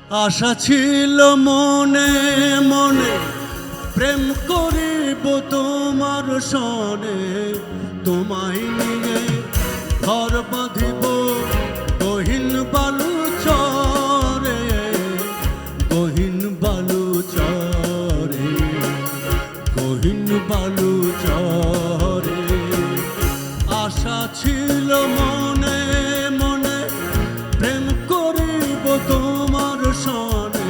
আশা ছিল মনে মনে প্রেম করিব তোমার সনে, তোমায় নিয়ে ঘর বাঁধিব গহীন বালু চরে, গহীন বালু চরে, গহীন বালু চরে। আশা ছিল মনে মনে প্রেম করিব তোমার সনে,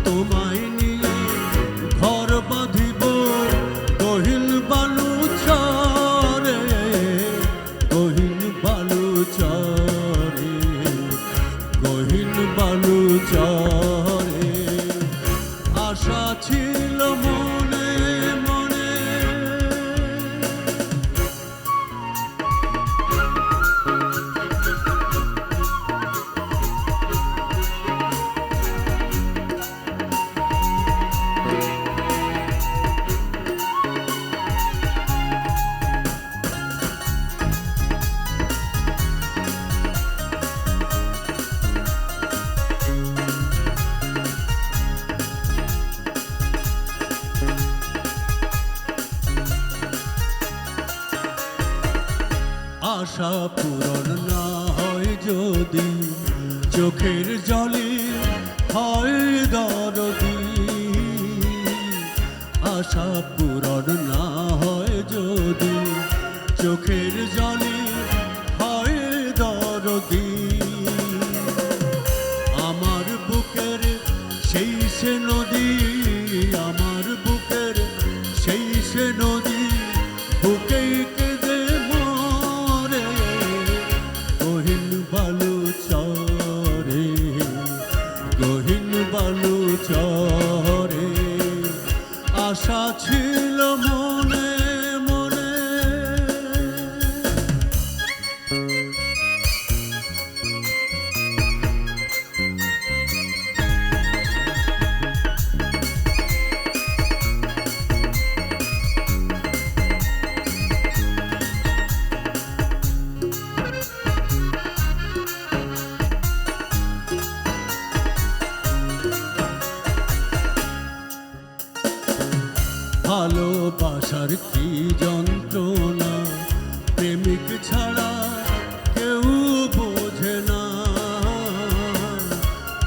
তোমায় নিয়ে ঘর বাঁধিব গহীন বালু চরে, গহীন বালু চরে, গহীন বালু চরে। আশা ছিল মনে মনে। আশা পূরণ না হয় যদি চোখের জলে হয় দরদি, আশা পূরণ না হয় যদি চোখের জলে হয় দরদি। আমার বুকের সেই সে নদী, আমার বুকের সেই সে নদী, বুকেই কেঁদে মরে গহীন বালু চরে, গহীন বালু চরে। আশা ছিল মনে মনে। ভালোবাসার কি যন্ত্রণা প্রেমিক ছাড়া কেউ বোঝে না,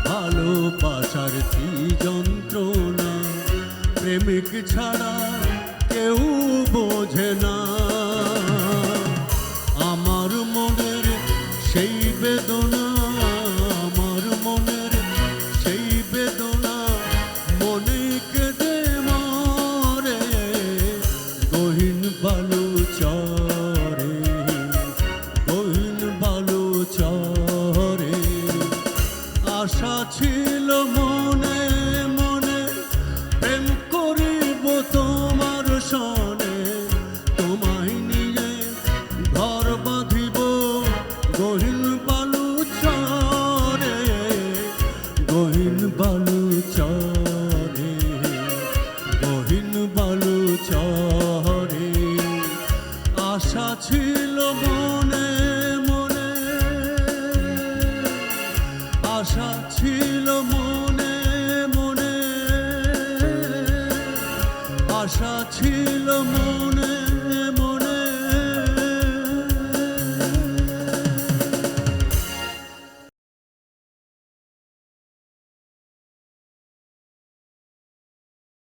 ভালোবাসার কি যন্ত্রণা প্রেমিক ছাড়া কেউ বোঝে না। আমার মনের সেই বেদনা, আমার মনের সেই বেদনা, মনে কেঁদে মরে গহীন বালু চরে, গহীন বালু চরে। আশা ছিল মনে মনে প্রেম করিব তোমার সনে, তোমায় নিয়ে ঘর বাঁধিব গহীন বালু চরে, গহীন বালু চরে, গহীন বালু চরে। আশা ছিল মনে মনে, আশা ছিল মনে মনে, আশা ছিল মনে।